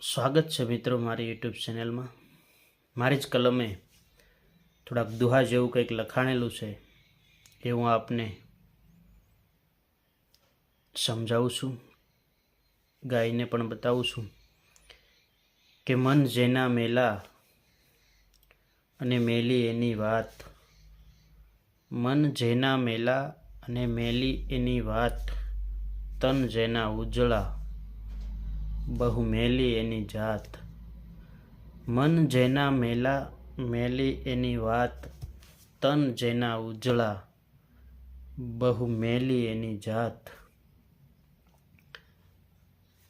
સ્વાગત છે મિત્રો મારી યુટ્યુબ ચેનલમાં. મારી જ કલમે થોડાક દુહા જેવું કંઈક લખાણેલું છે એ હું આપને સમજાવું છું, ગાઈને પણ બતાવું છું કે મન જેના મેલા અને મેલી એની વાત, મન જેના મેલા અને મેલી એની વાત, તન જેના ઉજળા બહુ મેલી એની જાત. મન જેના મેલા મેલી એની વાત, તન જેના ઉજળા બહુ મેલી એની જાત.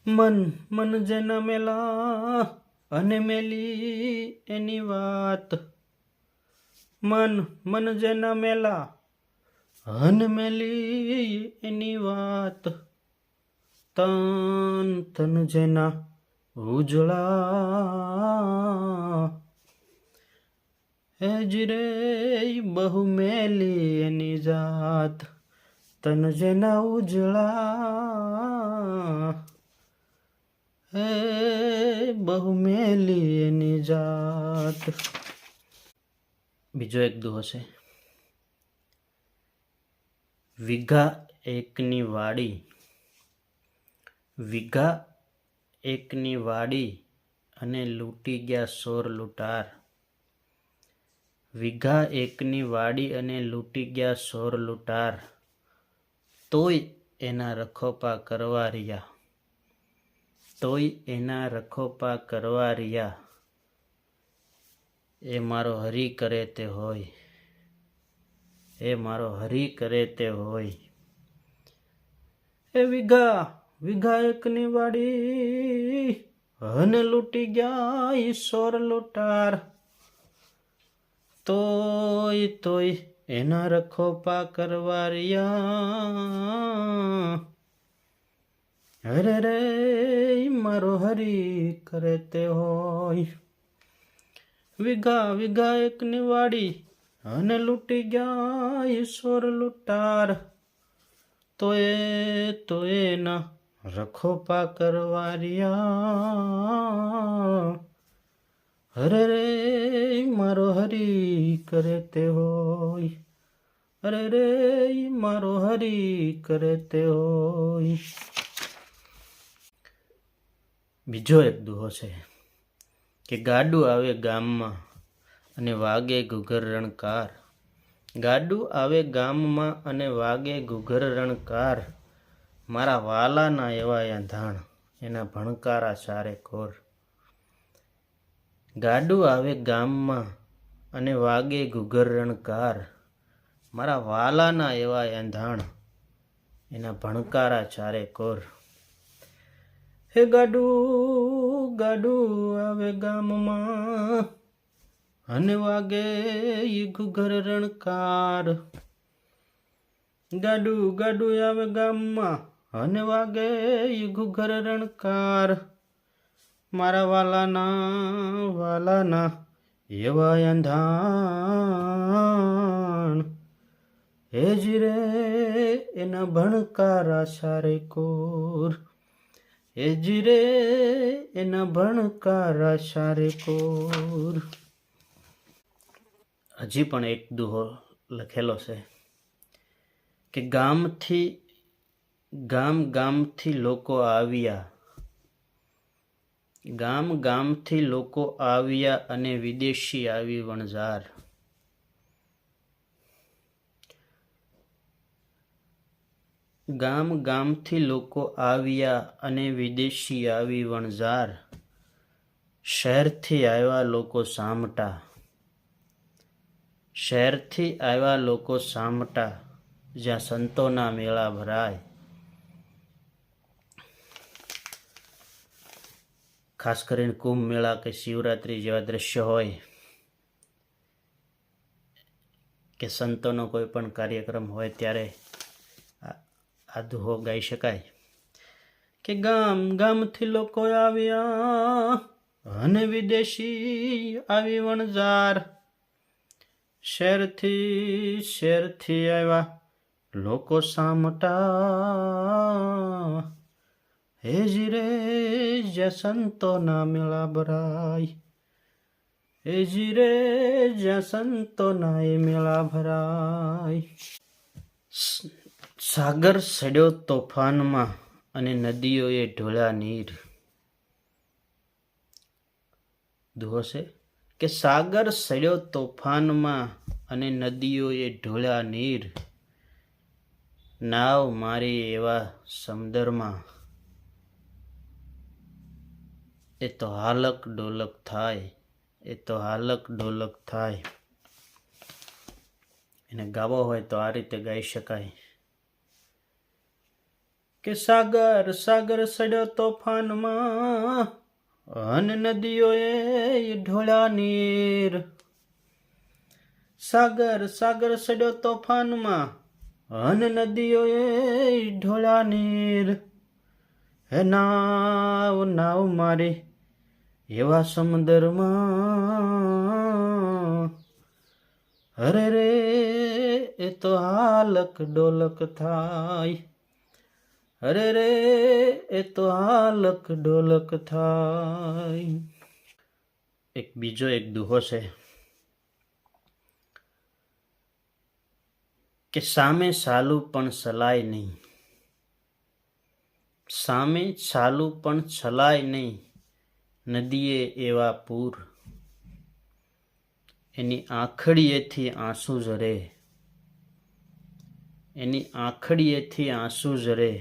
મન જેના મેલા અને મેલી એની વાત, મન જેના મેલા અને મેલી એની વાત, તન જેના ઉજળા હેજરે બહુ મેલી એની જાત. તન જેના ઉજળા હે બહુ મેલી એની જાત. બીજો એક દુહો છે. વીઘા એકની વાડી, વીઘા એકની વાડી અને લૂંટી ગયા સોર લૂંટાર. વીઘા એકની વાડી અને લૂંટી ગયા સોર લૂંટાર, તોય એના રખોપા કરવા રહ્યા, તોય એના રખોપા કરવા રહ્યા. એ મારો હરી કરે તે હોય, એ મારો હરી કરે તે હોય. એ વીઘા એકની વાડી અને લૂંટી ગયા ઈ સોર લૂંટાર, તોય એના રખોપા કરવા રહ્યા. અરે રે મારો હરી કરે તે હોય. વીઘા એકની વાડી અને લૂંટી ગયા ઈ સોર લૂંટાર, તો એના રખોપા કરવા રહ્યા. અરે રે મારો હરી કરે તે હોય, અરે રે મારો હરી કરે તે હોય. બીજો એક દુહો છે કે ગાડું આવે ગામમાં અને વાગે ઘૂઘર રણકાર. ગાડું આવે ગામમાં અને વાગે ઘૂઘર રણકાર, મારા વાલાના એવા યાંધાણ એના ભણકારા ચારે કોર. ગાડું આવે ગામમાં અને વાગે ઘૂઘર રણકાર, મારા વાલાના એવા યાંધાણ એના ભણકારા ચારે કોર. હે ગાડું આવે ગામમાં અને વાગે ઈ ઘૂઘર રણકાર. ગાડું આવે ગામમાં અને વાગે ઈ ઘૂઘર રણકાર, મારા વાલાના એવા યાંધાણ હેજી રે એના ભણકારા ચારે કોર. હેજી રે એના ભણકારા ચારે કોર. હજી પણ એક દુહો લખેલો છે કે ગામથી લોકો આવ્યા, ગામથી લોકો આવ્યા અને વિદેશી આવી વણઝાર. ગામથી લોકો આવ્યા અને વિદેશી આવી વણઝાર, શહેરથી આવ્યા લોકો સામટા, શહેરથી આવ્યા લોકો સામટા, જ્યાં સંતોના મેળા ભરાય. ખાસ કરીને કુંભ મેળા કે શિવરાત્રી જેવા દ્રશ્ય હોય કે સંતોનો કોઈ પણ કાર્યક્રમ હોય ત્યારે આ દુહો ગાઈ શકાય કે ગામથી લોકો આવ્યા અને વિદેશી આવી વણઝાર, શહેરથી આવ્યા લોકો સામટા, હેજી રે જ્યાં સંતોના મેળા ભરાય, હેજી રે જ્યાં સંતોના એ મેળા ભરાય. સાગર સડ્યો તોફાનમાં અને નદીઓએ ઢોળ્યા નીર. દુહો છે કે સાગર સડ્યો તોફાનમાં અને નદીઓએ ઢોળ્યા નીર. નાવ મારી એવા સમુદરમાં, એ તો હાલક ડોલક થાય, એ તો હાલક ડોલક થાય. એને ગાવો હોય તો આ રીતે ગાઈ શકાય કે સાગર સાગર સડ્યો તોફાનમાં અને નદીઓએ ઢોળ્યા નીર. સાગર સાગર સડ્યો તોફાનમાં અને નદીઓએ ઢોળ્યા નીર. હે નાવ નાવ મારી એવા સમુદરમાં, અરે રે એ તો હાલક ડોલક થાય, અરે રે એ તો હાલક ડોલક થાય. એક બીજો એક દુહો છે કે સામે સાલું પણ સલાય નહીં, સામે ચાલું પણ છલાય નહીં. નદીએ એવા પૂર, એની આંખડીએથી આંસુ ઝરે, એની આંખડીએથી આંસુ ઝરે.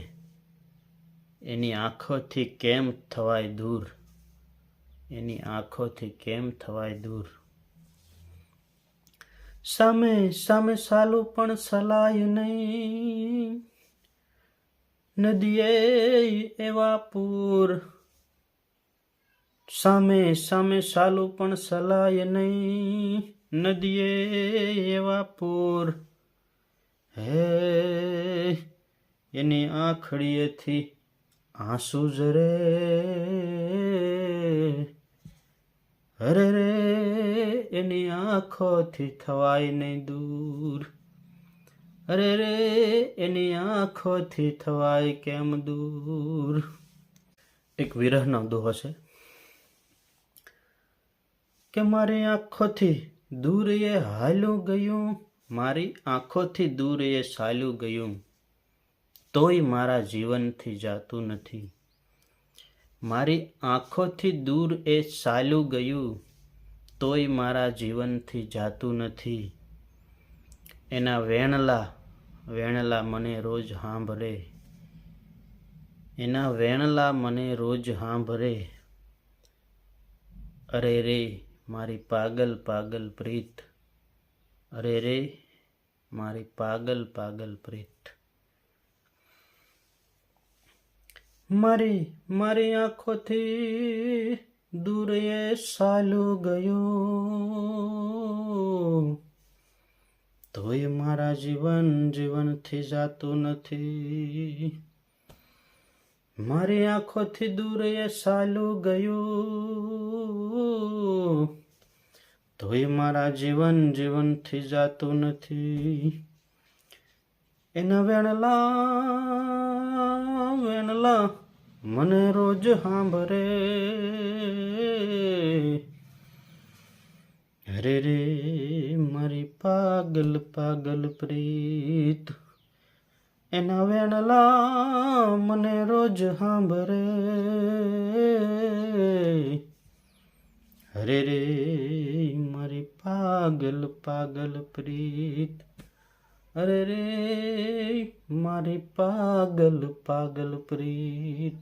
એની આંખોથી કેમ થવાય દૂર, એની આંખોથી કેમ થવાય દૂર. સામે સામે સાલું પણ સલાય નહીં, નદીએ એવા પૂર. સામે સામે સાલું પણ સલાય નહીં, નદીએ એવા પૂર. હે એની આંખડીએથી આંસુ ઝરે, અરે રે એની આંખોથી થવાય નહીં દૂર, અરે રે એની આંખોથી થવાય કેમ દૂર. એક વિરહનો દોહો છે કે મારી આંખોથી દૂર એ હાલ્યું ગયું, મારી આંખોથી દૂર એ ચાલ્યું ગયું. તોય મારા જીવનથી જાતું નથી, મારી આંખોથી દૂર એ ચાલ્યું ગયું. તોય મારા જીવનથી જાતું નથી. એના વેણલા વેણલા મને રોજ સાંભળે, એના વેણલા મને રોજ સાંભળે. અરે રે મારી પાગલ પાગલ પ્રીત, અરે રે મારી પાગલ પાગલ પ્રીત. મારી મારી આંખોથી દૂર એ ચાલ્યું ગયું. તોય મારા જીવનથી જાતું નથી. મારી આંખોથી દૂર એ ચાલ્યું ગયું. તોય મારા જીવનથી જાતું નથી. એના વેણલા મને રોજ સાંભળે. અરે રે મારી પાગલ પાગલ પ્રીત. એના વેણલા મને રોજ સાંભળે. અરે રે મારી પાગલ પાગલ પ્રીત, અરે રે મારી પાગલ પાગલ પ્રીત.